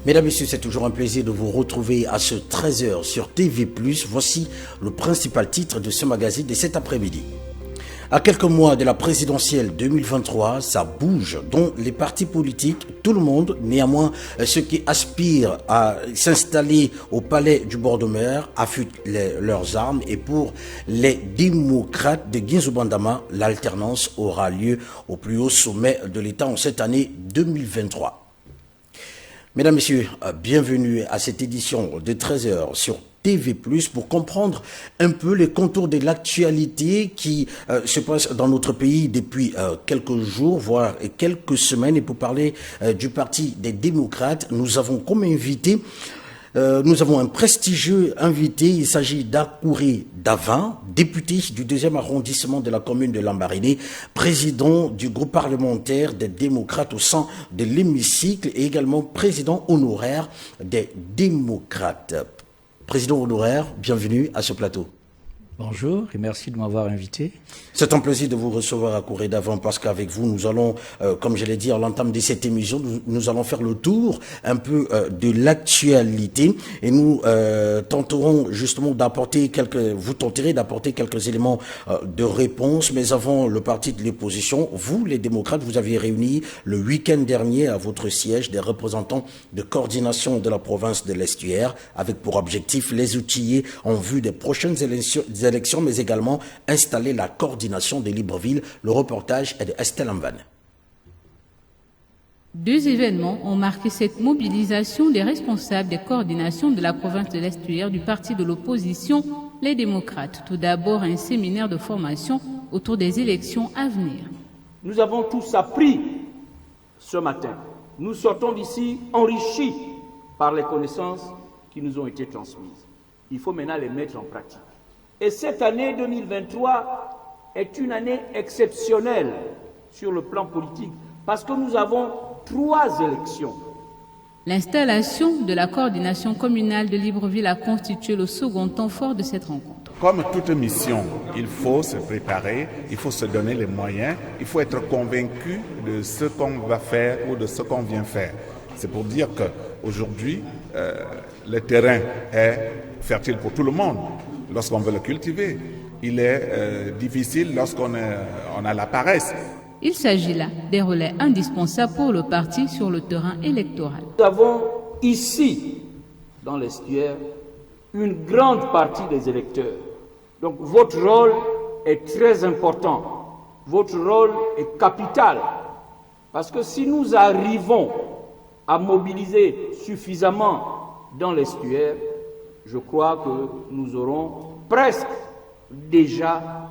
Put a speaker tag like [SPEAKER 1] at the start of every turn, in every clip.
[SPEAKER 1] Mesdames, Messieurs, c'est toujours un plaisir de vous retrouver à ce 13h sur TV+. Voici le principal titre de ce magazine de cet après-midi. À quelques mois de la présidentielle 2023, ça bouge, dont les partis politiques, tout le monde, néanmoins ceux qui aspirent à s'installer au palais du bord de mer, affûtent leurs armes. Et pour les démocrates de Guinzou-Bandama, l'alternance aura lieu au plus haut sommet de l'État en cette année 2023. Mesdames, Messieurs, bienvenue à cette édition de 13h sur TV+, pour comprendre un peu les contours de l'actualité qui se passe dans notre pays depuis quelques jours, voire quelques semaines. Et pour parler du Parti des démocrates, nous avons comme invité, nous avons un prestigieux invité. Il s'agit d'Akouré Davin, député du 2e arrondissement de la commune de Lambaréné, président du groupe parlementaire des démocrates au sein de l'hémicycle et également président honoraire des démocrates. Président honoraire, bienvenue à ce plateau.
[SPEAKER 2] Bonjour et merci de m'avoir invité.
[SPEAKER 1] C'est un plaisir de vous recevoir à Akouré Davin parce qu'avec vous, nous allons, comme je l'ai dit à l'entame de cette émission, nous allons faire le tour un peu de l'actualité et nous tenterons justement d'apporter vous tenterez d'apporter quelques éléments de réponse. Mais avant le parti de l'opposition, vous, les démocrates, vous avez réuni le week-end dernier à votre siège des représentants de coordination de la province de l'Estuaire avec pour objectif les outiller en vue des prochaines élections, mais également installer la coordination de Libreville. Le reportage est de Estelle Amvan.
[SPEAKER 3] Deux événements ont marqué cette mobilisation des responsables des coordinations de la province de l'Estuaire du parti de l'opposition, les démocrates. Tout d'abord, un séminaire de formation autour des élections à venir.
[SPEAKER 4] Nous avons tous appris ce matin. Nous sortons d'ici enrichis par les connaissances qui nous ont été transmises. Il faut maintenant les mettre en pratique. Et cette année 2023 est une année exceptionnelle sur le plan politique parce que nous avons 3 élections.
[SPEAKER 3] L'installation de la coordination communale de Libreville a constitué le second temps fort de cette rencontre.
[SPEAKER 5] Comme toute mission, il faut se préparer, il faut se donner les moyens, il faut être convaincu de ce qu'on va faire ou de ce qu'on vient faire. C'est pour dire qu'aujourd'hui, le terrain est fertile pour tout le monde. Lorsqu'on veut le cultiver, il est difficile lorsqu'on a la paresse.
[SPEAKER 3] Il s'agit là des relais indispensables pour le parti sur le terrain électoral.
[SPEAKER 4] Nous avons ici, dans l'Estuaire, une grande partie des électeurs. Donc votre rôle est très important. Votre rôle est capital. Parce que si nous arrivons à mobiliser suffisamment dans l'Estuaire, je crois que nous aurons presque déjà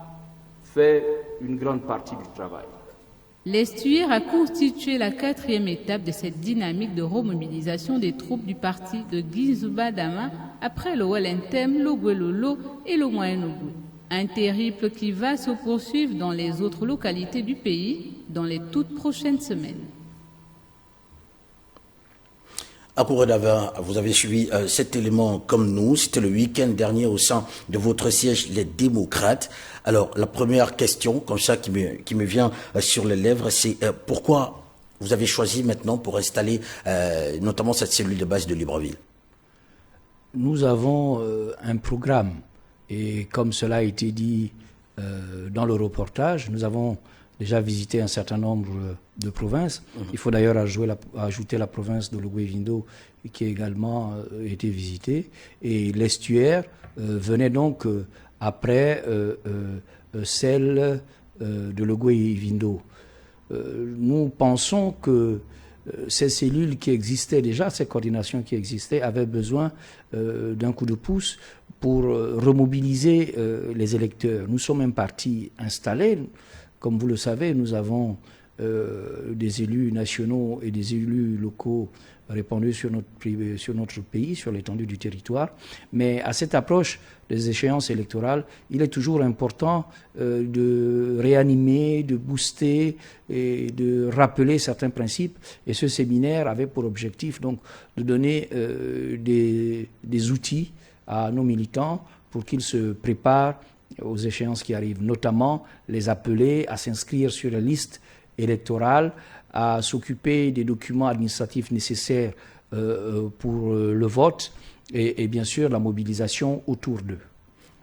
[SPEAKER 4] fait une grande partie du travail.
[SPEAKER 3] L'Estuaire a constitué la 4e étape de cette dynamique de remobilisation des troupes du parti de Guinzou-Bandama après le Welentem, le Gwelolo et le Moyen-Ogooué. Un périple qui va se poursuivre dans les autres localités du pays dans les toutes prochaines semaines.
[SPEAKER 1] Akouré Davin, vous avez suivi cet élément comme nous. C'était le week-end dernier au sein de votre siège, les démocrates. Alors, la première question, comme ça, qui me vient sur les lèvres, c'est pourquoi vous avez choisi maintenant pour installer notamment cette cellule de base de Libreville?
[SPEAKER 2] Nous avons un programme et comme cela a été dit dans le reportage, nous avons déjà visité un certain nombre de provinces. Il faut d'ailleurs ajouter la province de l'Ogooué-Vindo qui a également été visitée. Et l'Estuaire venait donc après celle de l'Ogooué-Vindo. Nous pensons que ces cellules qui existaient déjà, ces coordinations qui existaient, avaient besoin d'un coup de pouce pour remobiliser les électeurs. Nous sommes un parti installé. Comme vous le savez, nous avons des élus nationaux et des élus locaux répandus sur notre pays, sur l'étendue du territoire. Mais à cette approche des échéances électorales, il est toujours important de réanimer, de booster et de rappeler certains principes. Et ce séminaire avait pour objectif donc de donner des outils à nos militants pour qu'ils se préparent aux échéances qui arrivent, notamment les appeler à s'inscrire sur la liste électorale, à s'occuper des documents administratifs nécessaires pour le vote et bien sûr la mobilisation autour d'eux.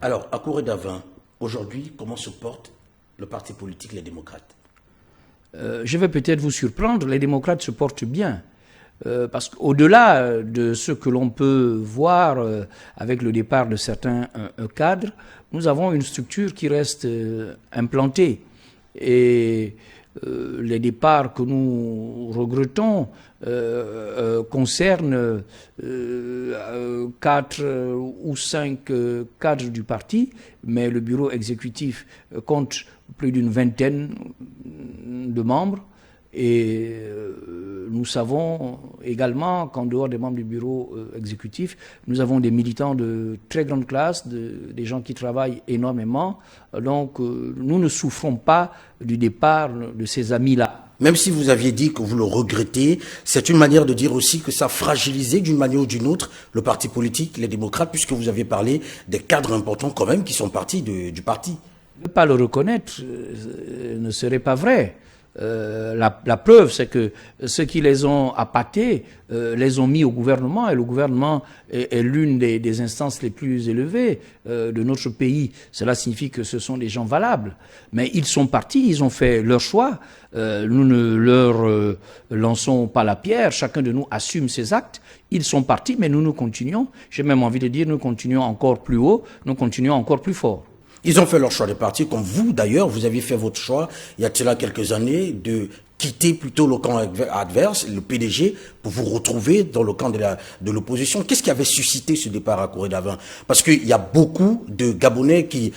[SPEAKER 1] Alors, à Kouré-Davin, aujourd'hui, comment se porte le parti politique Les Démocrates?
[SPEAKER 2] Je vais peut-être vous surprendre, les démocrates se portent bien. Parce qu'au-delà de ce que l'on peut voir avec le départ de certains cadres, nous avons une structure qui reste implantée. Et les départs que nous regrettons concernent 4 ou 5 cadres du parti, mais le bureau exécutif compte plus d'une vingtaine de membres. Et nous savons également qu'en dehors des membres du bureau exécutif, nous avons des militants de très grande classe, des gens qui travaillent énormément. Donc nous ne souffrons pas du départ de ces amis-là.
[SPEAKER 1] Même si vous aviez dit que vous le regrettez, c'est une manière de dire aussi que ça a fragilisé d'une manière ou d'une autre le parti politique, les démocrates, puisque vous avez parlé des cadres importants quand même qui sont partis du parti.
[SPEAKER 2] Ne pas le reconnaître ne serait pas vrai. La preuve, c'est que ceux qui les ont appâtés les ont mis au gouvernement, et le gouvernement est l'une des instances les plus élevées de notre pays. Cela signifie que ce sont des gens valables. Mais ils sont partis, ils ont fait leur choix. Nous ne leur lançons pas la pierre, chacun de nous assume ses actes. Ils sont partis, mais nous continuons. J'ai même envie de dire, nous continuons encore plus haut, nous continuons encore plus fort.
[SPEAKER 1] Ils ont fait leur choix de partir, comme vous d'ailleurs, vous avez fait votre choix, il y a de cela quelques années, de quitter plutôt le camp adverse, le PDG, pour vous retrouver dans le camp de l'opposition. Qu'est-ce qui avait suscité ce départ à Kouré-Davin? Parce qu'il y a beaucoup de Gabonais qui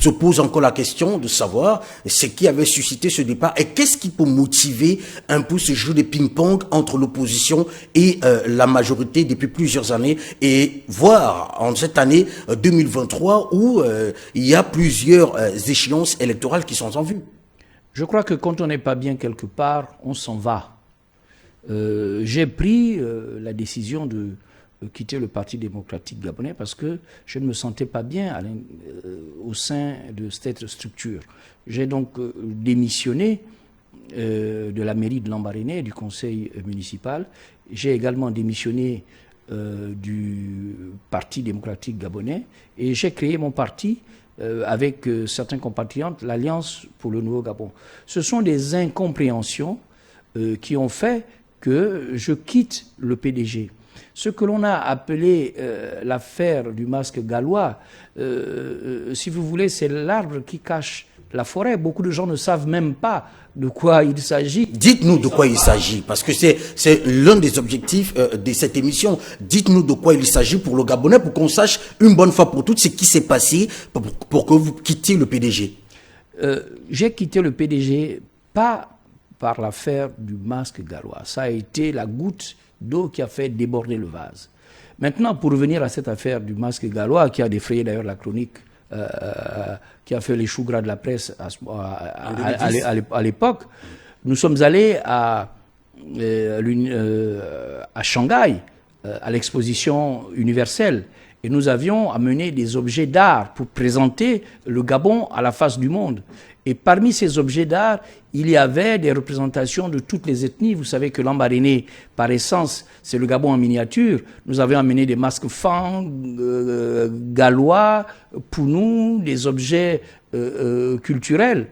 [SPEAKER 1] se posent encore la question de savoir ce qui avait suscité ce départ et qu'est-ce qui peut motiver un peu ce jeu de ping-pong entre l'opposition et la majorité depuis plusieurs années, et voir en cette année 2023 où il y a plusieurs échéances électorales qui sont en vue.
[SPEAKER 2] Je crois que quand on n'est pas bien quelque part, on s'en va. J'ai pris la décision de quitter le Parti démocratique gabonais parce que je ne me sentais pas bien au sein de cette structure. J'ai donc démissionné de la mairie de Lambaréné, du conseil municipal. J'ai également démissionné du Parti démocratique gabonais et j'ai créé mon parti avec certains compatriotes, l'Alliance pour le Nouveau Gabon. Ce sont des incompréhensions qui ont fait que je quitte le PDG. Ce que l'on a appelé l'affaire du masque gallois, si vous voulez, c'est l'arbre qui cache la forêt. Beaucoup de gens ne savent même pas de quoi il s'agit.
[SPEAKER 1] Dites-nous de quoi il s'agit, parce que c'est l'un des objectifs de cette émission. Dites-nous de quoi il s'agit pour le Gabonais, pour qu'on sache une bonne fois pour toutes ce qui s'est passé pour que vous quittiez le PDG.
[SPEAKER 2] J'ai quitté le PDG pas par l'affaire du masque gallois. Ça a été la goutte d'eau qui a fait déborder le vase. Maintenant, pour revenir à cette affaire du masque gallois, qui a défrayé d'ailleurs la chronique, qui a fait les choux gras de la presse à l'époque, nous sommes allés à Shanghai, à l'exposition universelle, et nous avions amené des objets d'art pour présenter le Gabon à la face du monde. Et parmi ces objets d'art, il y avait des représentations de toutes les ethnies. Vous savez que Lambaréné, par essence, c'est le Gabon en miniature. Nous avions amené des masques Fang, gallois, Pounou, des objets culturels.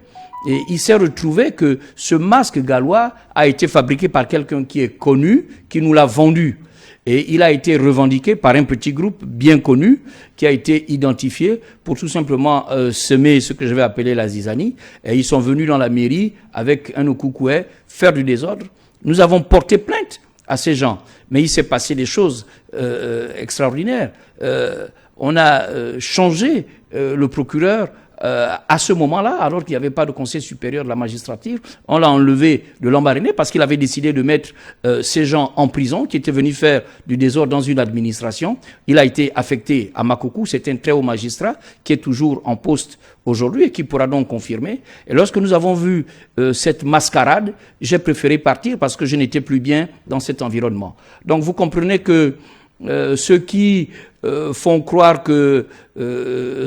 [SPEAKER 2] Et il s'est retrouvé que ce masque gallois a été fabriqué par quelqu'un qui est connu, qui nous l'a vendu. Et il a été revendiqué par un petit groupe bien connu qui a été identifié pour tout simplement semer ce que je vais appeler la zizanie. Et ils sont venus dans la mairie avec un Okouκoué faire du désordre. Nous avons porté plainte à ces gens. Mais il s'est passé des choses extraordinaires. On a changé le procureur à ce moment-là, alors qu'il n'y avait pas de conseil supérieur de la magistrature. On l'a enlevé de Lambaréné parce qu'il avait décidé de mettre ces gens en prison qui étaient venus faire du désordre dans une administration. Il a été affecté à Makoukou, c'est un très haut magistrat qui est toujours en poste aujourd'hui et qui pourra donc confirmer. Et lorsque nous avons vu cette mascarade, j'ai préféré partir parce que je n'étais plus bien dans cet environnement. Donc vous comprenez que ceux qui font croire que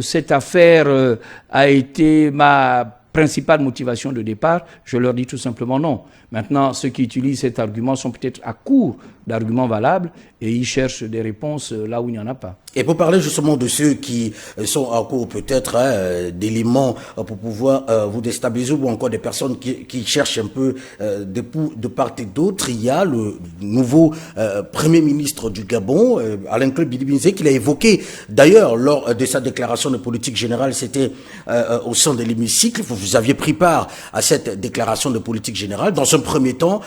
[SPEAKER 2] cette affaire a été ma principale motivation de départ, je leur dis tout simplement non. Maintenant, ceux qui utilisent cet argument sont peut-être à court d'arguments valables et ils cherchent des réponses là où il n'y en a pas.
[SPEAKER 1] Et pour parler justement de ceux qui sont à court peut-être d'éléments pour pouvoir vous déstabiliser, ou encore des personnes qui cherchent un peu de part et d'autre, il y a le nouveau Premier ministre du Gabon, Alain-Claude Bilibinze, qu'il a évoqué d'ailleurs lors de sa déclaration de politique générale, c'était au sein de l'hémicycle. Vous aviez pris part à cette déclaration de politique générale. Dans un premier temps,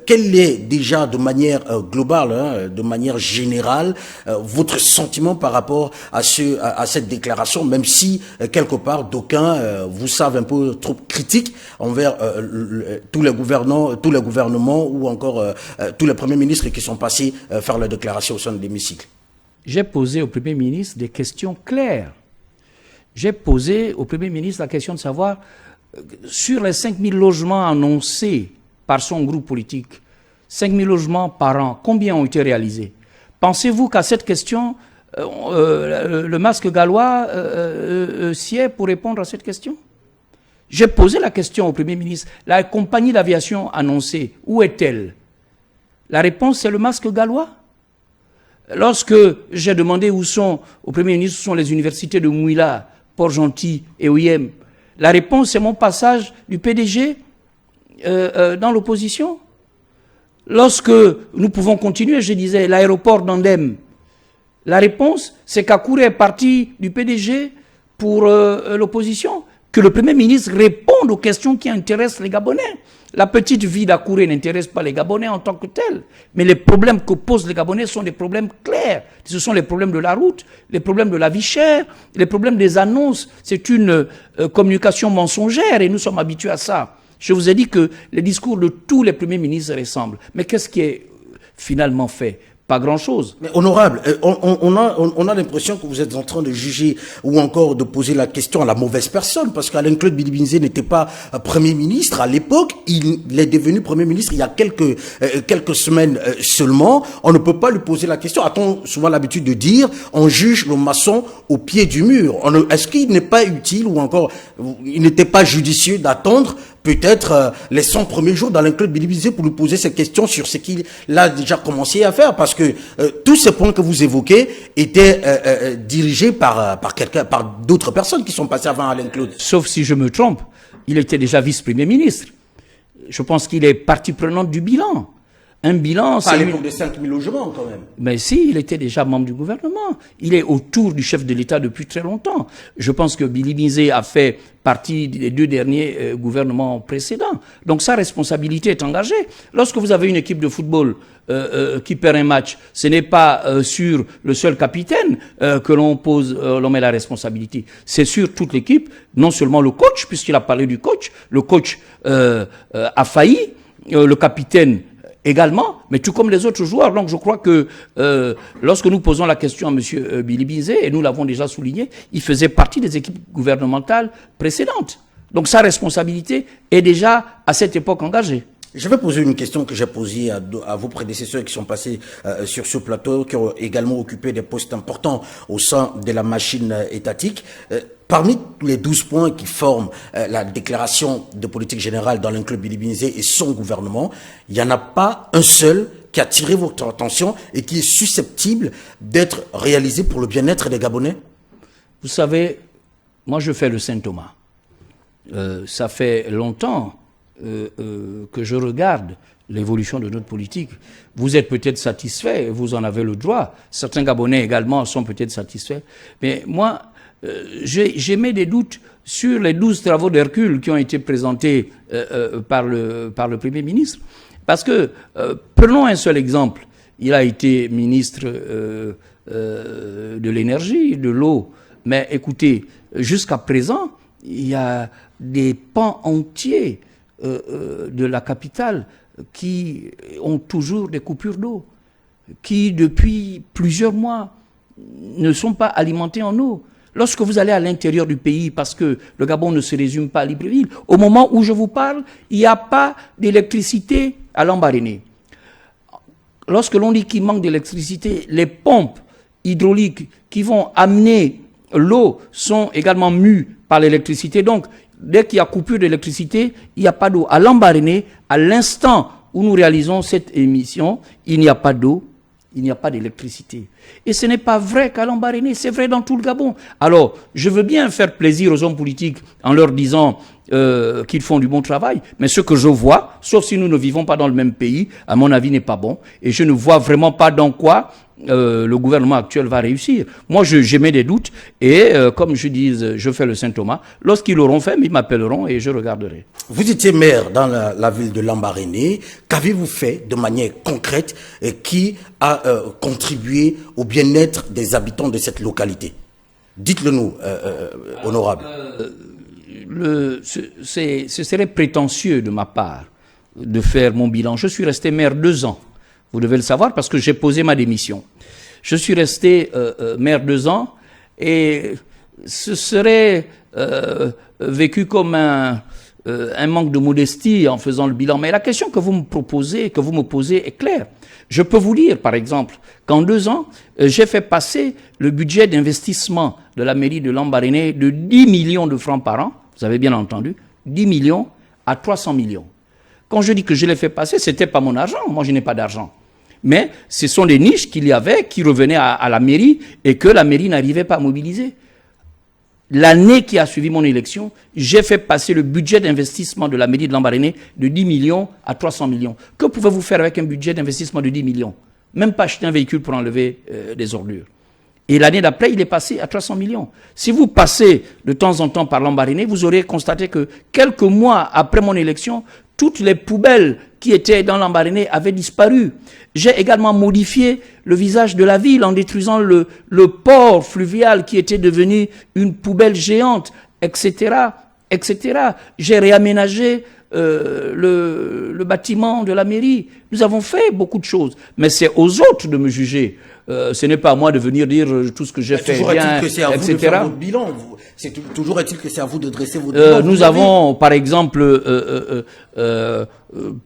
[SPEAKER 1] quel est déjà de manière globale, de manière générale, votre sentiment par rapport à cette déclaration, même si quelque part d'aucuns vous savent un peu trop critiques envers tous les gouvernements ou encore tous les premiers ministres qui sont passés faire la déclaration au sein de l'hémicycle?
[SPEAKER 2] J'ai posé au Premier ministre des questions claires. J'ai posé au Premier ministre la question de savoir, sur les 5 000 logements annoncés par son groupe politique, 5 000 logements par an, combien ont été réalisés? Pensez-vous qu'à cette question, le masque gallois sied pour répondre à cette question? J'ai posé la question au Premier ministre. La compagnie d'aviation annoncée, où est-elle? La réponse, c'est le masque gallois. Lorsque j'ai demandé où sont, au Premier ministre, où sont les universités de Mouila, Port-Gentil et OIM, la réponse, c'est mon passage du PDG dans l'opposition. Lorsque nous pouvons continuer, je disais, l'aéroport d'Andem, la réponse, c'est qu'Akouré est parti du PDG pour l'opposition. Que le Premier ministre réponde aux questions qui intéressent les Gabonais. La petite vie d'Akouré n'intéresse pas les Gabonais en tant que tels. Mais les problèmes que posent les Gabonais sont des problèmes clairs. Ce sont les problèmes de la route, les problèmes de la vie chère, les problèmes des annonces. C'est une communication mensongère et nous sommes habitués à ça. Je vous ai dit que les discours de tous les premiers ministres ressemblent. Mais qu'est-ce qui est finalement fait? Pas grand-chose.
[SPEAKER 1] Mais honorable, on a l'impression que vous êtes en train de juger ou encore de poser la question à la mauvaise personne, parce qu'Alain-Claude Bilibinze n'était pas Premier ministre à l'époque, il est devenu Premier ministre il y a quelques semaines seulement. On ne peut pas lui poser la question. A-t-on souvent l'habitude de dire, on juge le maçon au pied du mur? Est-ce qu'il n'est pas utile ou encore il n'était pas judicieux d'attendre peut-être les 100 premiers jours d'Alain-Claude Bilibinze pour lui poser ces questions sur ce qu'il a déjà commencé à faire, parce que tous ces points que vous évoquez étaient dirigés par d'autres personnes qui sont passées avant Alain-Claude.
[SPEAKER 2] Sauf si je me trompe, il était déjà vice-premier ministre. Je pense qu'il est partie prenante du bilan. Un bilan,
[SPEAKER 1] c'est à l'époque de 5 000 logements, quand même.
[SPEAKER 2] Mais si, il était déjà membre du gouvernement. Il est autour du chef de l'État depuis très longtemps. Je pense que Bilibinze a fait partie des 2 derniers gouvernements précédents. Donc sa responsabilité est engagée. Lorsque vous avez une équipe de football qui perd un match, ce n'est pas sur le seul capitaine que l'on met la responsabilité. C'est sur toute l'équipe, non seulement le coach, puisqu'il a parlé du coach. Le coach a failli, le capitaine également, mais tout comme les autres joueurs. Donc je crois que lorsque nous posons la question à M. Bilibinze, et nous l'avons déjà souligné, il faisait partie des équipes gouvernementales précédentes. Donc sa responsabilité est déjà à cette époque engagée.
[SPEAKER 1] Je vais poser une question que j'ai posée à vos prédécesseurs qui sont passés sur ce plateau, qui ont également occupé des postes importants au sein de la machine étatique. Parmi les 12 points qui forment la déclaration de politique générale d'Alain-Claude Bilibinze et son gouvernement, il n'y en a pas un seul qui a attiré votre attention et qui est susceptible d'être réalisé pour le bien-être des Gabonais?
[SPEAKER 2] Vous savez, moi je fais le Saint-Thomas. Ça fait longtemps que je regarde l'évolution de notre politique. Vous êtes peut-être satisfait, vous en avez le droit. Certains Gabonais également sont peut-être satisfaits. Mais moi, j'émets des doutes sur les 12 travaux d'Hercule qui ont été présentés par le Premier ministre. Parce que, prenons un seul exemple. Il a été ministre de l'énergie, de l'eau. Mais écoutez, jusqu'à présent, il y a des pans entiers de la capitale qui ont toujours des coupures d'eau, qui depuis plusieurs mois ne sont pas alimentés en eau. Lorsque vous allez à l'intérieur du pays, parce que le Gabon ne se résume pas à Libreville, au moment où je vous parle, il n'y a pas d'électricité à Lambaréné. Lorsque l'on dit qu'il manque d'électricité, les pompes hydrauliques qui vont amener l'eau sont également mues par l'électricité. Donc, dès qu'il y a coupure d'électricité, il n'y a pas d'eau. À Lambaréné, à l'instant où nous réalisons cette émission, il n'y a pas d'eau, il n'y a pas d'électricité. Et ce n'est pas vrai qu'à Lambaréné, c'est vrai dans tout le Gabon. Alors, je veux bien faire plaisir aux hommes politiques en leur disant qu'ils font du bon travail, mais ce que je vois, sauf si nous ne vivons pas dans le même pays, à mon avis n'est pas bon. Et je ne vois vraiment pas dans quoi le gouvernement actuel va réussir. Moi, j'émets des doutes et comme je dis, je fais le Saint-Thomas. Lorsqu'ils l'auront fait, ils m'appelleront et je regarderai.
[SPEAKER 1] Vous étiez maire dans la ville de Lambaréné. Qu'avez-vous fait de manière concrète et qui a contribué au bien-être des habitants de cette localité? Dites-le nous, honorable.
[SPEAKER 2] Ce serait prétentieux de ma part de faire mon bilan. Je suis resté maire 2 ans. Vous devez le savoir parce que j'ai posé ma démission. Je suis resté maire 2 ans et ce serait vécu comme un manque de modestie en faisant le bilan. Mais la question que vous me proposez, que vous me posez est claire. Je peux vous dire, par exemple, qu'en 2 ans, j'ai fait passer le budget d'investissement de la mairie de Lambaréné de 10 millions de francs par an, vous avez bien entendu, 10 millions à 300 millions. Quand je dis que je l'ai fait passer, c'était pas mon argent, moi je n'ai pas d'argent. Mais ce sont des niches qu'il y avait qui revenaient à la mairie et que la mairie n'arrivait pas à mobiliser. L'année qui a suivi mon élection, j'ai fait passer le budget d'investissement de la mairie de Lambaréné de 10 millions à 300 millions. Que pouvez-vous faire avec un budget d'investissement de 10 millions? Même pas acheter un véhicule pour enlever des ordures. Et l'année d'après, il est passé à 300 millions. Si vous passez de temps en temps par Lambaréné, vous aurez constaté que quelques mois après mon élection, toutes les poubelles qui étaient dans Lambaréné avaient disparu. J'ai également modifié le visage de la ville en détruisant le port fluvial qui était devenu une poubelle géante, etc., etc. J'ai réaménagé le bâtiment de la mairie. Nous avons fait beaucoup de choses. Mais c'est aux autres de me juger. Ce n'est pas à moi de venir dire tout ce que j'ai fait bien, etc.
[SPEAKER 1] Toujours est-il que c'est à vous de dresser votre bilan.
[SPEAKER 2] Nous avons, par exemple,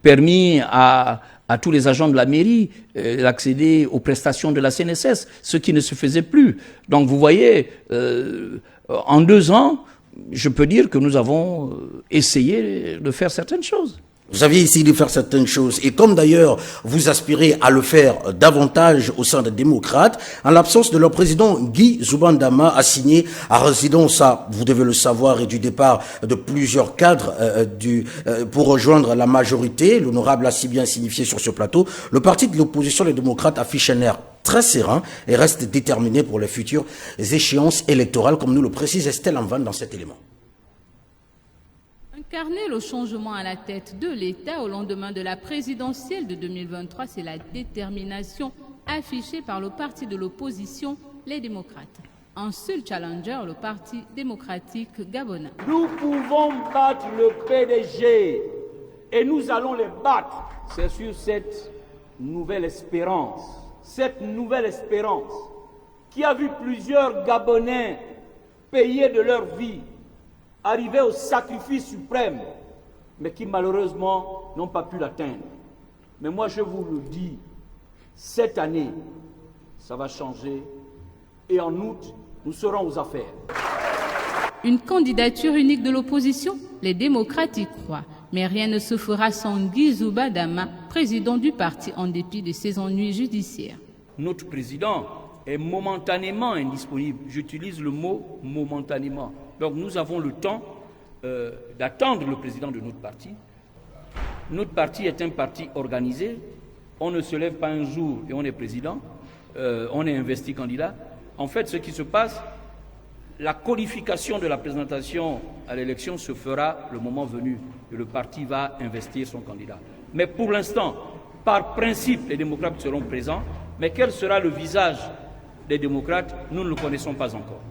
[SPEAKER 2] permis à tous les agents de la mairie d'accéder aux prestations de la CNSS, ce qui ne se faisait plus. Donc vous voyez, en 2 ans, je peux dire que nous avons essayé de faire certaines choses.
[SPEAKER 1] Vous aviez essayé de faire certaines choses et comme d'ailleurs vous aspirez à le faire davantage au sein des démocrates, en l'absence de leur président, Guy Zoubandama a signé à résidence, vous devez le savoir, et du départ de plusieurs cadres pour rejoindre la majorité. L'honorable a si bien signifié sur ce plateau. Le parti de l'opposition, les démocrates, affiche un air très serein et reste déterminé pour les futures échéances électorales, comme nous le précise Estelle Anvan dans cet élément.
[SPEAKER 3] Incarner le changement à la tête de l'État au lendemain de la présidentielle de 2023, c'est la détermination affichée par le parti de l'opposition, les démocrates. Un seul challenger, le Parti démocratique gabonais.
[SPEAKER 4] Nous pouvons battre le PDG et nous allons les battre. C'est sur cette nouvelle espérance qui a vu plusieurs Gabonais payer de leur vie, arriver au sacrifice suprême, mais qui malheureusement n'ont pas pu l'atteindre. Mais moi je vous le dis, cette année, ça va changer et en août, nous serons aux affaires.
[SPEAKER 3] Une candidature unique de l'opposition? Les démocrates y croient. Mais rien ne se fera sans Guy Zoubandama, président du parti, en dépit de ses ennuis judiciaires.
[SPEAKER 4] Notre président est momentanément indisponible. J'utilise le mot momentanément. Donc nous avons le temps d'attendre le président de notre parti. Notre parti est un parti organisé. On ne se lève pas un jour et on est président. On est investi candidat. En fait, ce qui se passe, la qualification de la présentation à l'élection se fera le moment venu. Et le parti va investir son candidat. Mais pour l'instant, par principe, les démocrates seront présents. Mais quel sera le visage des démocrates? Nous ne le connaissons pas encore.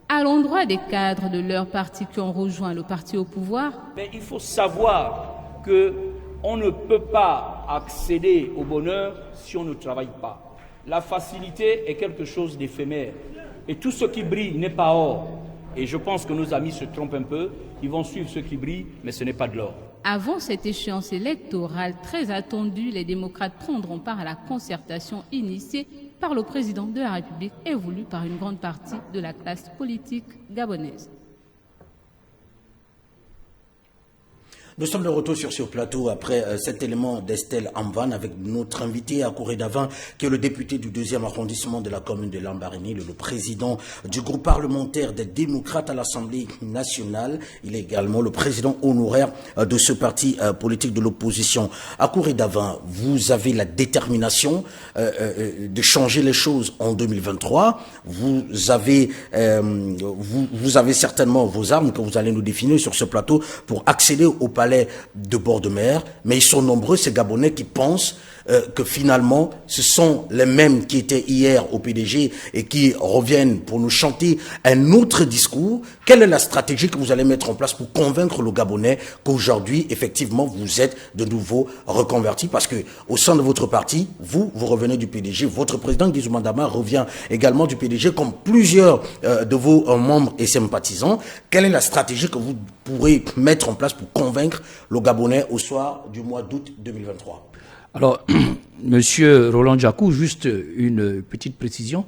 [SPEAKER 3] À l'endroit des cadres de leur parti qui ont rejoint le parti au pouvoir.
[SPEAKER 4] Mais il faut savoir qu'on ne peut pas accéder au bonheur si on ne travaille pas. La facilité est quelque chose d'éphémère. Et tout ce qui brille n'est pas or. Et je pense que nos amis se trompent un peu. Ils vont suivre ce qui brille, mais ce n'est pas de l'or.
[SPEAKER 3] Avant cette échéance électorale très attendue, les démocrates prendront part à la concertation initiée par le président de la République et voulu par une grande partie de la classe politique gabonaise.
[SPEAKER 1] Nous sommes de retour sur ce plateau après cet élément d'Estelle Amvan avec notre invité à Kouré-Davin, qui est le député du 2e arrondissement de la commune de Lambaréné, le président du groupe parlementaire des démocrates à l'Assemblée nationale. Il est également le président honoraire de ce parti politique de l'opposition. À Kouré-Davin, vous avez la détermination de changer les choses en 2023. Vous avez certainement vos armes que vous allez nous définir sur ce plateau pour accéder au palais de bord de mer, mais ils sont nombreux ces Gabonais qui pensent que finalement ce sont les mêmes qui étaient hier au PDG et qui reviennent pour nous chanter un autre discours. Quelle est la stratégie que vous allez mettre en place pour convaincre le Gabonais qu'aujourd'hui effectivement vous êtes de nouveau reconvertis, parce que au sein de votre parti, vous revenez du PDG, votre président Guizou Dama revient également du PDG, comme plusieurs de vos membres et sympathisants. Quelle est la stratégie que vous pourrez mettre en place pour convaincre le Gabonais au soir du mois d'août 2023?
[SPEAKER 2] Alors, Monsieur Roland Djakou, juste une petite précision.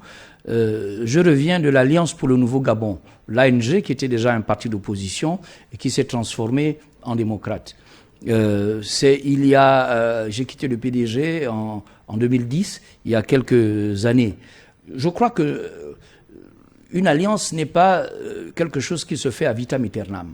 [SPEAKER 2] Je reviens de l'Alliance pour le Nouveau Gabon, l'ANG, qui était déjà un parti d'opposition et qui s'est transformé en démocrate. J'ai quitté le PDG en 2010, il y a quelques années. Je crois que une alliance n'est pas quelque chose qui se fait à vitam aeternam.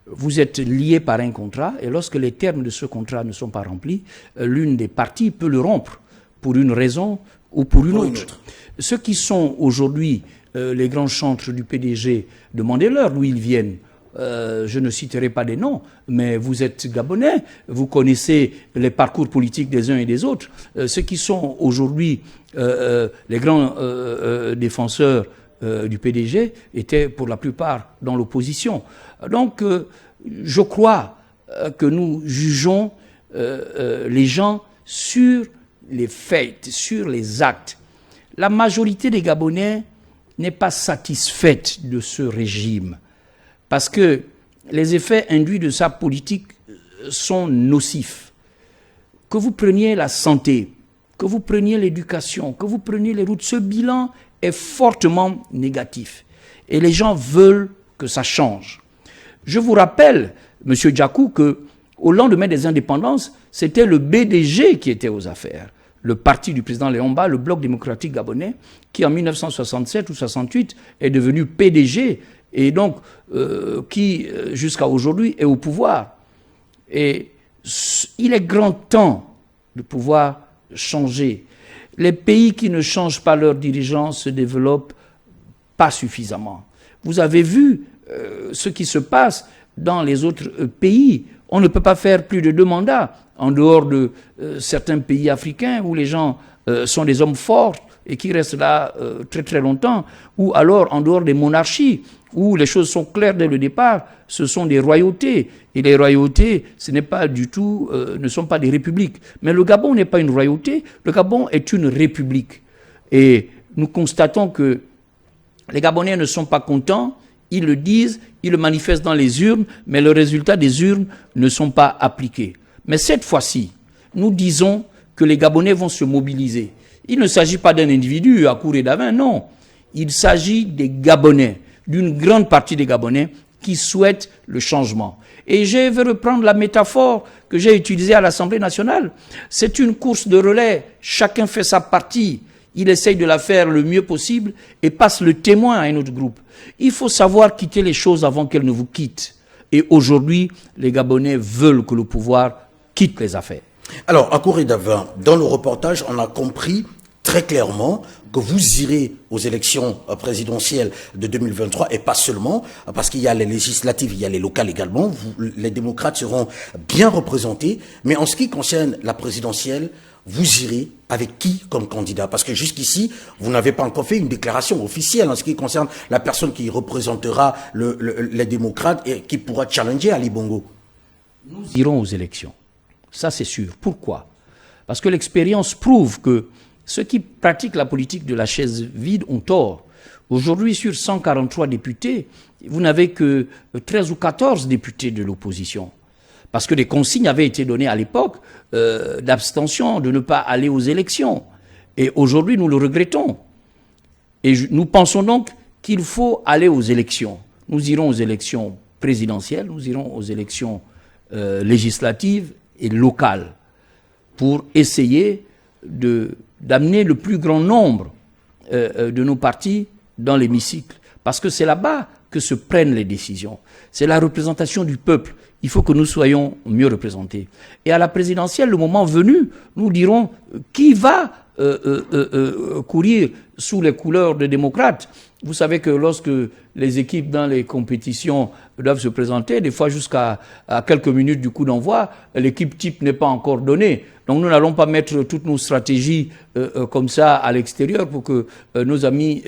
[SPEAKER 2] Vous êtes liés par un contrat et lorsque les termes de ce contrat ne sont pas remplis, l'une des parties peut le rompre pour une raison ou pour une autre. Ceux qui sont aujourd'hui les grands chantres du PDG, demandez-leur d'où ils viennent. Je ne citerai pas des noms, mais vous êtes Gabonais, vous connaissez les parcours politiques des uns et des autres. Ceux qui sont aujourd'hui les grands défenseurs du PDG étaient pour la plupart dans l'opposition. Donc, je crois que nous jugeons les gens sur les faits, sur les actes. La majorité des Gabonais n'est pas satisfaite de ce régime parce que les effets induits de sa politique sont nocifs. Que vous preniez la santé, que vous preniez l'éducation, que vous preniez les routes, ce bilan est fortement négatif. Et les gens veulent que ça change. Je vous rappelle, M. Djakou, qu'au lendemain des indépendances, c'était le BDG qui était aux affaires. Le parti du président Léon Mba, le Bloc démocratique gabonais, qui en 1967 ou 68 est devenu PDG et donc qui, jusqu'à aujourd'hui, est au pouvoir. Et il est grand temps de pouvoir changer. Les pays qui ne changent pas leurs dirigeants se développent pas suffisamment. Vous avez vu ce qui se passe dans les autres pays. On ne peut pas faire plus de 2 mandats en dehors de certains pays africains où les gens sont des hommes forts et qui restent là très très longtemps, ou alors en dehors des monarchies où les choses sont claires dès le départ, ce sont des royautés. Et les royautés, ce n'est pas du tout, ne sont pas des républiques. Mais le Gabon n'est pas une royauté, le Gabon est une république. Et nous constatons que les Gabonais ne sont pas contents, ils le disent, ils le manifestent dans les urnes, mais le résultat des urnes ne sont pas appliqués. Mais cette fois-ci, nous disons que les Gabonais vont se mobiliser. Il ne s'agit pas d'un individu à Kouré-Davin, non. Il s'agit des Gabonais, d'une grande partie des Gabonais qui souhaitent le changement. Et je vais reprendre la métaphore que j'ai utilisée à l'Assemblée nationale. C'est une course de relais, chacun fait sa partie. Il essaye de la faire le mieux possible et passe le témoin à un autre groupe. Il faut savoir quitter les choses avant qu'elles ne vous quittent. Et aujourd'hui, les Gabonais veulent que le pouvoir quitte les affaires.
[SPEAKER 1] Alors, à Kouré-Davin, dans le reportage, on a compris très clairement que vous irez aux élections présidentielles de 2023 et pas seulement, parce qu'il y a les législatives, il y a les locales également. Les démocrates seront bien représentés. Mais en ce qui concerne la présidentielle, vous irez avec qui comme candidat? Parce que jusqu'ici, vous n'avez pas encore fait une déclaration officielle en ce qui concerne la personne qui représentera les démocrates et qui pourra challenger Ali Bongo.
[SPEAKER 2] Nous irons aux élections. Ça, c'est sûr. Pourquoi? Parce que l'expérience prouve que ceux qui pratiquent la politique de la chaise vide ont tort. Aujourd'hui, sur 143 députés, vous n'avez que 13 ou 14 députés de l'opposition. Parce que des consignes avaient été données à l'époque d'abstention, de ne pas aller aux élections. Et aujourd'hui, nous le regrettons. Et nous pensons donc qu'il faut aller aux élections. Nous irons aux élections présidentielles, nous irons aux élections législatives et locales pour essayer d'amener le plus grand nombre de nos partis dans l'hémicycle. Parce que c'est là-bas que se prennent les décisions. C'est la représentation du peuple. Il faut que nous soyons mieux représentés. Et à la présidentielle, le moment venu, nous dirons qui va courir sous les couleurs des démocrates. Vous savez que lorsque les équipes dans les compétitions doivent se présenter, des fois jusqu'à quelques minutes du coup d'envoi, l'équipe type n'est pas encore donnée. Donc nous n'allons pas mettre toutes nos stratégies comme ça à l'extérieur pour que nos amis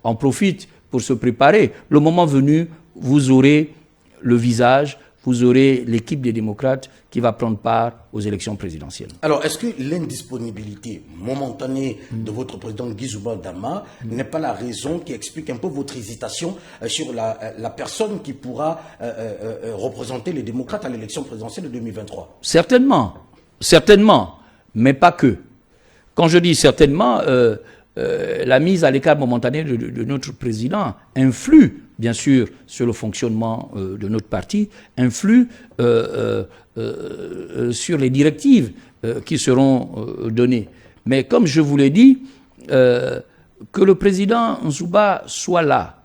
[SPEAKER 2] en profitent pour se préparer. Le moment venu, vous aurez le visage, vous aurez l'équipe des démocrates qui va prendre part aux élections présidentielles.
[SPEAKER 1] Alors, est-ce que l'indisponibilité momentanée de votre président Guy Zouba Dama n'est pas la raison qui explique un peu votre hésitation sur la personne qui pourra représenter les démocrates à l'élection présidentielle de 2023?
[SPEAKER 2] Certainement, certainement, mais pas que. Quand je dis certainement, la mise à l'écart momentanée de notre président influe, bien sûr, sur le fonctionnement de notre parti, influe sur les directives qui seront données. Mais comme je vous l'ai dit, que le président Zouba soit là,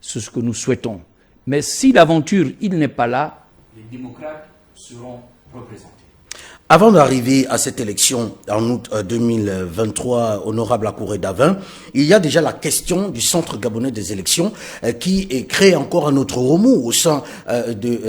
[SPEAKER 2] c'est ce que nous souhaitons. Mais si d'aventure il n'est pas là, les démocrates seront représentés.
[SPEAKER 1] Avant d'arriver à cette élection en août 2023, honorable Akouré Davin, il y a déjà la question du Centre gabonais des élections qui crée encore un autre remous au sein des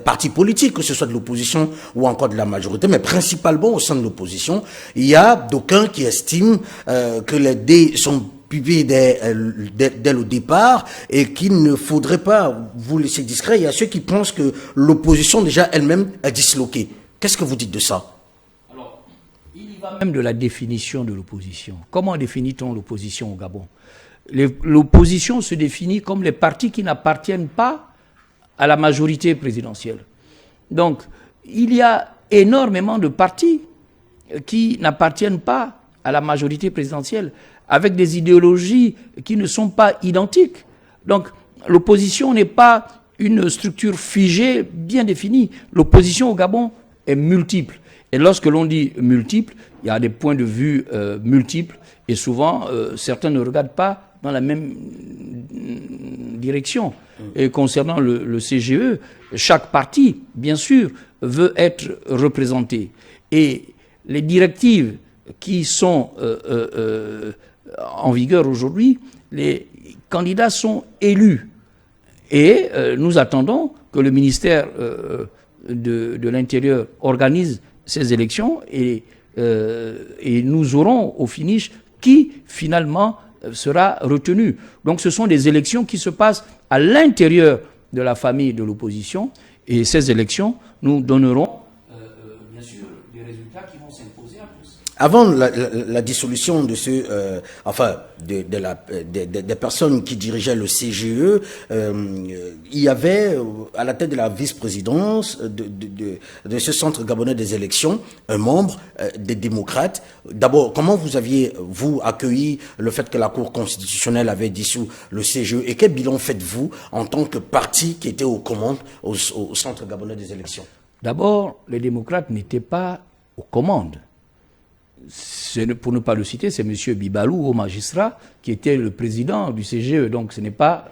[SPEAKER 1] partis politiques, que ce soit de l'opposition ou encore de la majorité, mais principalement au sein de l'opposition. Il y a d'aucuns qui estiment que les dés sont pipés dès le départ et qu'il ne faudrait pas vous laisser discret. Il y a ceux qui pensent que l'opposition déjà elle-même est disloquée. Qu'est-ce que vous dites de ça?
[SPEAKER 2] Alors, il y va même de la définition de l'opposition. Comment définit-on l'opposition au Gabon? L'opposition se définit comme les partis qui n'appartiennent pas à la majorité présidentielle. Donc, il y a énormément de partis qui n'appartiennent pas à la majorité présidentielle, avec des idéologies qui ne sont pas identiques. Donc, l'opposition n'est pas une structure figée, bien définie. L'opposition au Gabon est multiple. Et lorsque l'on dit multiple, il y a des points de vue multiples, et souvent, certains ne regardent pas dans la même direction. Et concernant le CGE, chaque parti, bien sûr, veut être représenté. Et les directives qui sont en vigueur aujourd'hui, les candidats sont élus. Et nous attendons que le ministère de l'Intérieur organise ces élections et nous aurons au finish qui finalement sera retenu. Donc ce sont des élections qui se passent à l'intérieur de la famille de l'opposition et ces élections nous donneront bien sûr des résultats qui vont s'imposer à tous.
[SPEAKER 1] Avant la dissolution de des personnes qui dirigeaient le CGE, il y avait à la tête de la vice-présidence de ce centre gabonais des élections un membre des démocrates. D'abord, comment vous aviez accueilli le fait que la Cour constitutionnelle avait dissous le CGE et quel bilan faites-vous en tant que parti qui était aux commandes au centre gabonais des élections?
[SPEAKER 2] D'abord, les démocrates n'étaient pas aux commandes. Pour ne pas le citer, c'est M. Bibalou, au magistrat, qui était le président du CGE. Donc ce n'est pas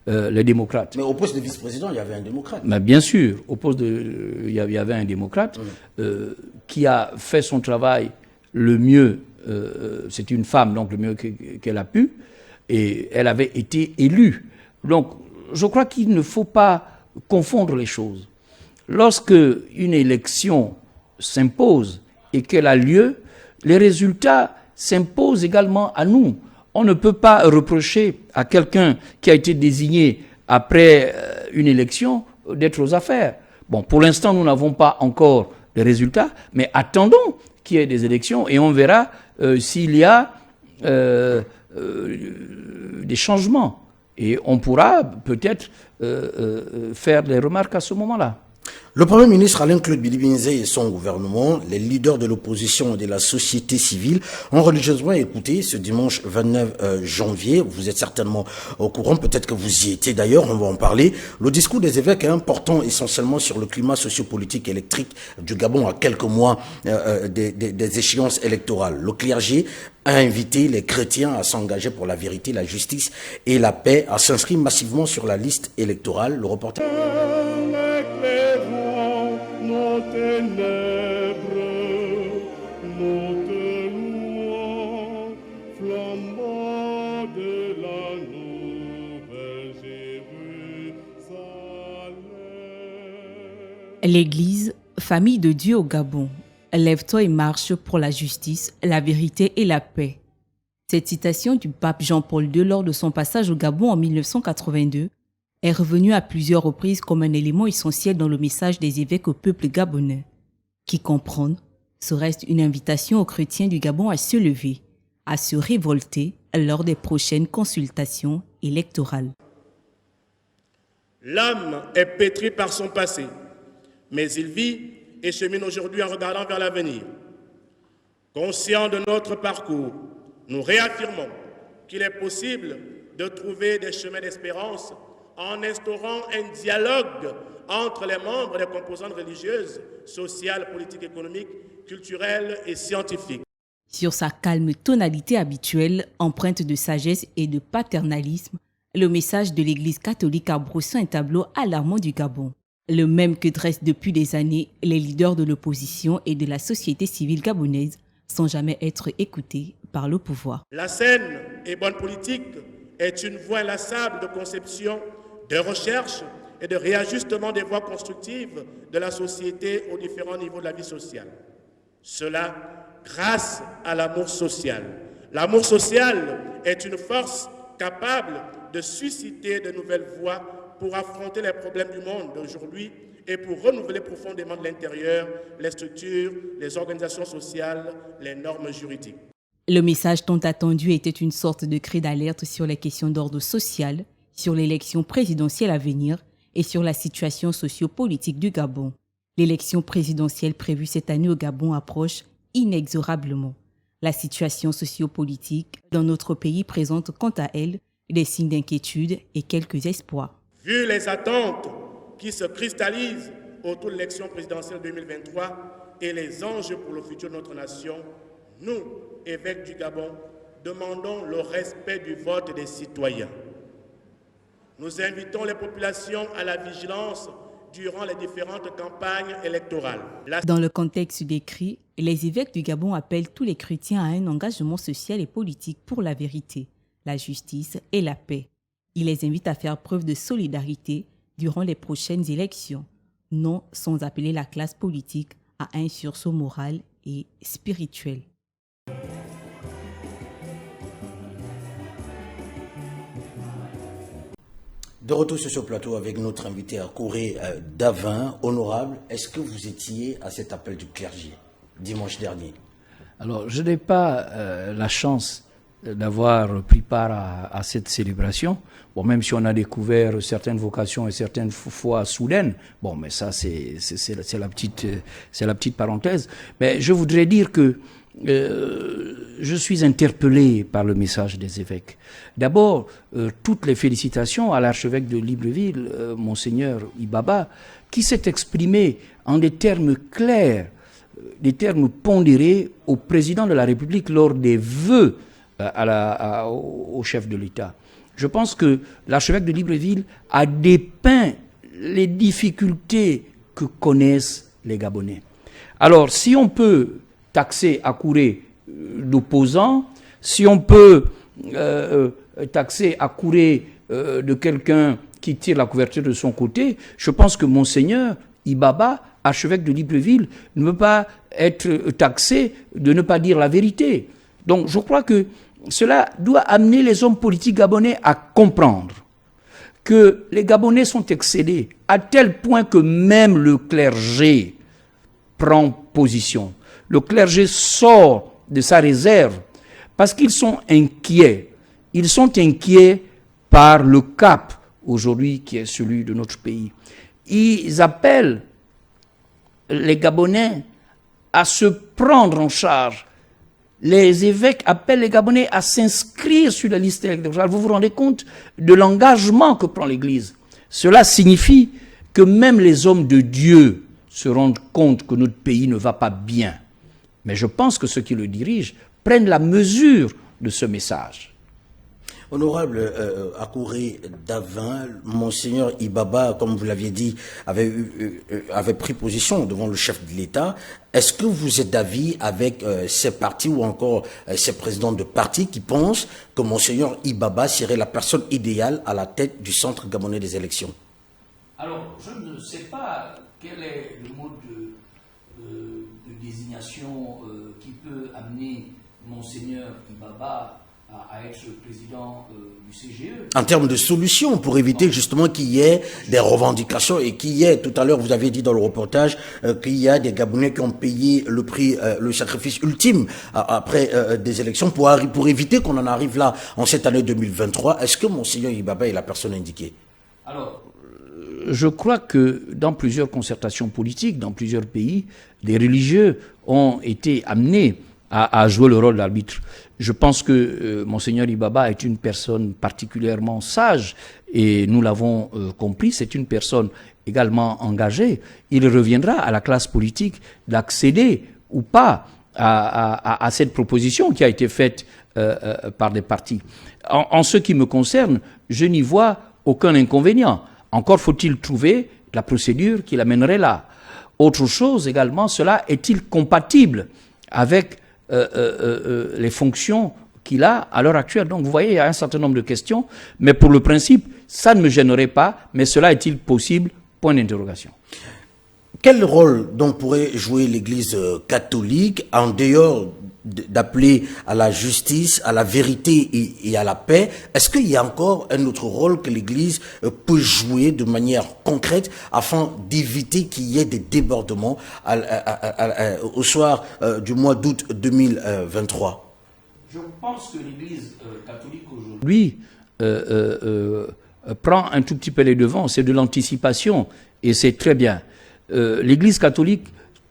[SPEAKER 2] les démocrates.
[SPEAKER 1] Mais au poste de vice-président, il y avait un démocrate.
[SPEAKER 2] Mais bien sûr, au poste il y avait un démocrate qui a fait son travail le mieux. C'est une femme, donc le mieux qu'elle a pu. Et elle avait été élue. Donc je crois qu'il ne faut pas confondre les choses. Lorsque une élection s'impose et qu'elle a lieu, les résultats s'imposent également à nous. On ne peut pas reprocher à quelqu'un qui a été désigné après une élection d'être aux affaires. Bon, pour l'instant, nous n'avons pas encore les résultats, mais attendons qu'il y ait des élections et on verra s'il y a des changements. Et on pourra peut-être faire des remarques à ce moment-là.
[SPEAKER 1] Le Premier ministre Alain-Claude Bilibinze et son gouvernement, les leaders de l'opposition et de la société civile, ont religieusement écouté ce dimanche 29 janvier. Vous êtes certainement au courant, peut-être que vous y étiez d'ailleurs, on va en parler. Le discours des évêques est important essentiellement sur le climat sociopolitique et électrique du Gabon à quelques mois des échéances électorales. Le clergé a invité les chrétiens à s'engager pour la vérité, la justice et la paix, à s'inscrire massivement sur la liste électorale. Le reporter...
[SPEAKER 6] L'Église, famille de Dieu au Gabon, lève-toi et marche pour la justice, la vérité et la paix. Cette citation du pape Jean-Paul II lors de son passage au Gabon en 1982 est revenue à plusieurs reprises comme un élément essentiel dans le message des évêques au peuple gabonais. Qui comprendre, ce reste une invitation aux chrétiens du Gabon à se lever, à se révolter lors des prochaines consultations électorales.
[SPEAKER 7] L'âme est pétrie par son passé, mais il vit et chemine aujourd'hui en regardant vers l'avenir. Conscients de notre parcours, nous réaffirmons qu'il est possible de trouver des chemins d'espérance en instaurant un dialogue entre les membres des composantes religieuses, sociales, politiques, économiques, culturelles et scientifiques.
[SPEAKER 6] Sur sa calme tonalité habituelle, empreinte de sagesse et de paternalisme, le message de l'Église catholique a brossé un tableau alarmant du Gabon. Le même que dressent depuis des années les leaders de l'opposition et de la société civile gabonaise, sans jamais être écoutés par le pouvoir.
[SPEAKER 7] La saine et bonne politique est une voie inlassable de conception, de recherche et de réajustement des voies constructives de la société aux différents niveaux de la vie sociale. Cela grâce à l'amour social. L'amour social est une force capable de susciter de nouvelles voies pour affronter les problèmes du monde d'aujourd'hui et pour renouveler profondément de l'intérieur les structures, les organisations sociales, les normes juridiques.
[SPEAKER 6] Le message tant attendu était une sorte de cri d'alerte sur les questions d'ordre social, sur l'élection présidentielle à venir et sur la situation sociopolitique du Gabon. L'élection présidentielle prévue cette année au Gabon approche inexorablement. La situation sociopolitique dans notre pays présente quant à elle des signes d'inquiétude et quelques espoirs.
[SPEAKER 7] Vu les attentes qui se cristallisent autour de l'élection présidentielle 2023 et les enjeux pour le futur de notre nation, nous, évêques du Gabon, demandons le respect du vote des citoyens. Nous invitons les populations à la vigilance durant les différentes campagnes électorales.
[SPEAKER 6] Dans le contexte décrit, les évêques du Gabon appellent tous les chrétiens à un engagement social et politique pour la vérité, la justice et la paix. Il les invite à faire preuve de solidarité durant les prochaines élections, non sans appeler la classe politique à un sursaut moral et spirituel.
[SPEAKER 1] De retour sur ce plateau avec notre invité à Corée Davin. Honorable, est-ce que vous étiez à cet appel du clergé dimanche dernier?
[SPEAKER 2] Alors, je n'ai pas la chance d'avoir pris part à cette célébration. Bon, même si on a découvert certaines vocations et certaines foi soudaines, bon, mais ça, c'est la petite parenthèse. Mais je voudrais dire que je suis interpellé par le message des évêques. D'abord, toutes les félicitations à l'archevêque de Libreville, Monseigneur Ibaba, qui s'est exprimé en des termes clairs, des termes pondérés au président de la République lors des vœux au chef de l'État. Je pense que l'archevêque de Libreville a dépeint les difficultés que connaissent les Gabonais. Alors, si on peut taxer Akouré d'opposant, si on peut taxer Akouré de quelqu'un qui tire la couverture de son côté, je pense que Monseigneur Ibaba, archevêque de Libreville, ne peut pas être taxé de ne pas dire la vérité. Donc, je crois que cela doit amener les hommes politiques gabonais à comprendre que les Gabonais sont excédés à tel point que même le clergé prend position. Le clergé sort de sa réserve parce qu'ils sont inquiets. Ils sont inquiets par le cap aujourd'hui qui est celui de notre pays. Ils appellent les Gabonais à se prendre en charge. Les évêques appellent les Gabonais à s'inscrire sur la liste électorale. Vous vous rendez compte de l'engagement que prend l'Église? Cela signifie que même les hommes de Dieu se rendent compte que notre pays ne va pas bien. Mais je pense que ceux qui le dirigent prennent la mesure de ce message.
[SPEAKER 1] Honorable Akouré Davin, Monseigneur Ibaba, comme vous l'aviez dit, avait pris position devant le chef de l'État. Est-ce que vous êtes d'avis avec ces partis ou encore ces présidents de partis qui pensent que Monseigneur Ibaba serait la personne idéale à la tête du Centre gabonais des élections?
[SPEAKER 2] Alors, je ne sais pas quel est le mode de désignation qui peut amener Monseigneur Ibaba à être président du CGE.
[SPEAKER 1] En termes de solutions pour éviter justement qu'il y ait des revendications et qu'il y ait, tout à l'heure vous avez dit dans le reportage, qu'il y a des Gabonais qui ont payé le prix, le sacrifice ultime après des élections pour éviter qu'on en arrive là en cette année 2023. Est-ce que Monseigneur Ibaba est la personne indiquée?
[SPEAKER 2] Alors, je crois que dans plusieurs concertations politiques, dans plusieurs pays, des religieux ont été amenés à jouer le rôle d'arbitre. Je pense que Monseigneur Ibaba est une personne particulièrement sage et nous l'avons compris, c'est une personne également engagée. Il reviendra à la classe politique d'accéder ou pas à cette proposition qui a été faite par des partis. En ce qui me concerne, je n'y vois aucun inconvénient. Encore faut-il trouver la procédure qui l'amènerait là. Autre chose également, cela est-il compatible avec les fonctions qu'il a à l'heure actuelle? Donc vous voyez, il y a un certain nombre de questions, mais pour le principe, ça ne me gênerait pas, mais cela est-il possible? Point d'interrogation.
[SPEAKER 1] Quel rôle donc pourrait jouer l'Église catholique en dehors d'appeler à la justice, à la vérité et à la paix? Est-ce qu'il y a encore un autre rôle que l'Église peut jouer de manière concrète afin d'éviter qu'il y ait des débordements au soir du mois d'août 2023?
[SPEAKER 2] Je pense que l'Église catholique aujourd'hui prend un tout petit peu les devants. C'est de l'anticipation et c'est très bien. L'Église catholique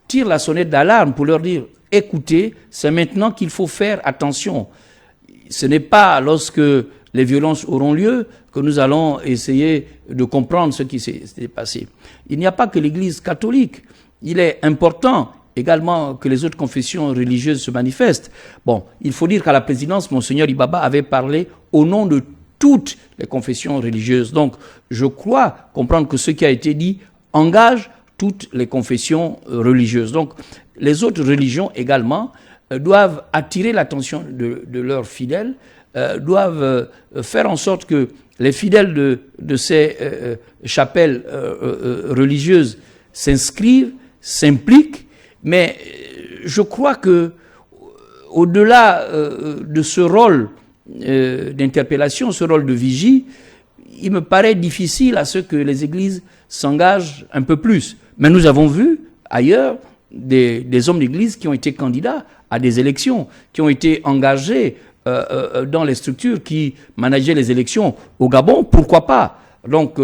[SPEAKER 2] tire la sonnette d'alarme pour leur dire « Écoutez, c'est maintenant qu'il faut faire attention. Ce n'est pas lorsque les violences auront lieu que nous allons essayer de comprendre ce qui s'est passé. » Il n'y a pas que l'Église catholique. Il est important également que les autres confessions religieuses se manifestent. Bon, il faut dire qu'à la présidence, Monseigneur Ibaba avait parlé au nom de toutes les confessions religieuses. Donc, je crois comprendre que ce qui a été dit engage toutes les confessions religieuses. Donc, les autres religions également doivent attirer l'attention de leurs fidèles, doivent faire en sorte que les fidèles de ces chapelles religieuses s'inscrivent, s'impliquent, mais je crois que au-delà de ce rôle d'interpellation, ce rôle de vigie, il me paraît difficile à ce que les églises s'engagent un peu plus. Mais nous avons vu ailleurs des hommes d'église qui ont été candidats à des élections, qui ont été engagés dans les structures qui manageaient les élections au Gabon, pourquoi pas? Donc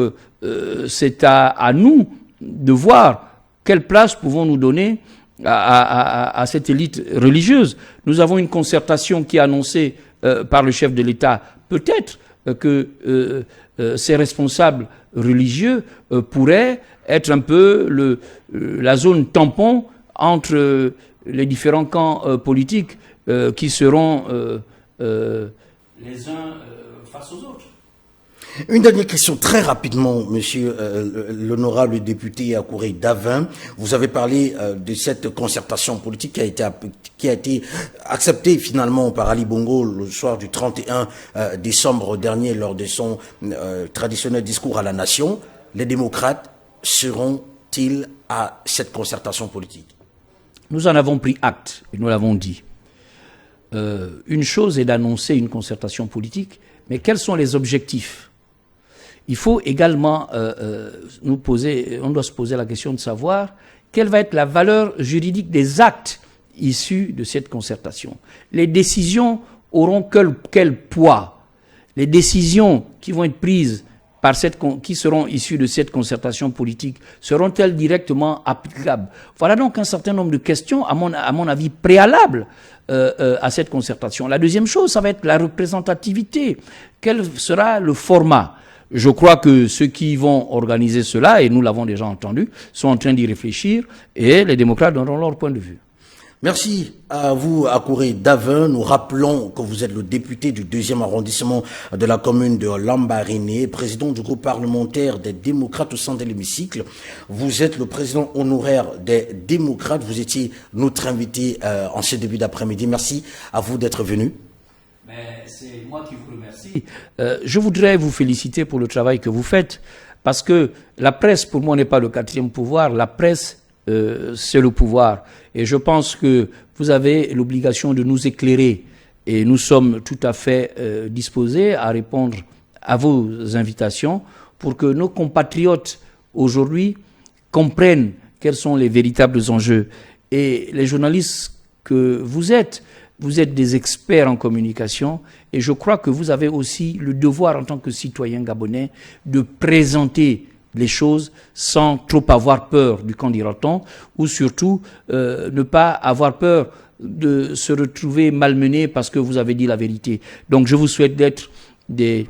[SPEAKER 2] c'est à nous de voir quelle place pouvons-nous donner à cette élite religieuse. Nous avons une concertation qui est annoncée par le chef de l'État. Peut-être que ces responsables religieux pourraient être un peu la zone tampon entre les différents camps politiques qui seront les uns face aux autres.
[SPEAKER 1] Une dernière question très rapidement, monsieur l'honorable député Akouré Davin. Vous avez parlé de cette concertation politique qui a été acceptée finalement par Ali Bongo le soir du 31 décembre dernier lors de son traditionnel discours à la nation. Les démocrates seront-ils à cette concertation politique?
[SPEAKER 2] Nous en avons pris acte et nous l'avons dit. Une chose est d'annoncer une concertation politique, mais quels sont les objectifs? Il faut également on doit se poser la question de savoir quelle va être la valeur juridique des actes issus de cette concertation. Les décisions auront quel poids? Les décisions qui vont être prises qui seront issues de cette concertation politique seront-elles directement applicables? Voilà donc un certain nombre de questions, à mon avis, préalables à cette concertation. La deuxième chose, ça va être la représentativité. Quel sera le format? Je crois que ceux qui vont organiser cela, et nous l'avons déjà entendu, sont en train d'y réfléchir, et les démocrates donneront leur point de vue.
[SPEAKER 1] Merci à vous, Akouré Davin. Nous rappelons que vous êtes le député du 2e arrondissement de la commune de Lambaréné, président du groupe parlementaire des démocrates au sein de l'hémicycle. Vous êtes le président honoraire des démocrates. Vous étiez notre invité en ce début d'après-midi. Merci à vous d'être venu.
[SPEAKER 2] C'est moi qui vous remercie. Je voudrais vous féliciter pour le travail que vous faites, parce que la presse, pour moi, n'est pas le 4e pouvoir. La presse, c'est le pouvoir. Et je pense que vous avez l'obligation de nous éclairer. Et nous sommes tout à fait disposés à répondre à vos invitations pour que nos compatriotes, aujourd'hui, comprennent quels sont les véritables enjeux. Et les journalistes que vous êtes des experts en communication. Et je crois que vous avez aussi le devoir, en tant que citoyen gabonais, de présenter les choses sans trop avoir peur du candidaton, ou surtout ne pas avoir peur de se retrouver malmené parce que vous avez dit la vérité. Donc je vous souhaite d'être des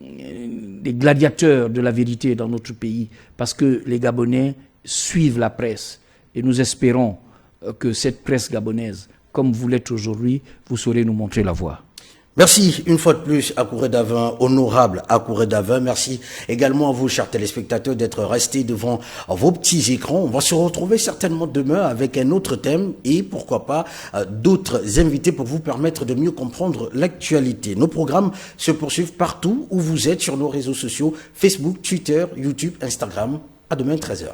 [SPEAKER 2] gladiateurs de la vérité dans notre pays, parce que les Gabonais suivent la presse, et nous espérons que cette presse gabonaise, comme vous l'êtes aujourd'hui, vous saurez nous montrer la voie.
[SPEAKER 1] Merci une fois de plus, Akouré Davin, honorable Akouré Davin. Merci également à vous, chers téléspectateurs, d'être restés devant vos petits écrans. On va se retrouver certainement demain avec un autre thème et pourquoi pas d'autres invités pour vous permettre de mieux comprendre l'actualité. Nos programmes se poursuivent partout où vous êtes sur nos réseaux sociaux, Facebook, Twitter, YouTube, Instagram. À demain, 13h.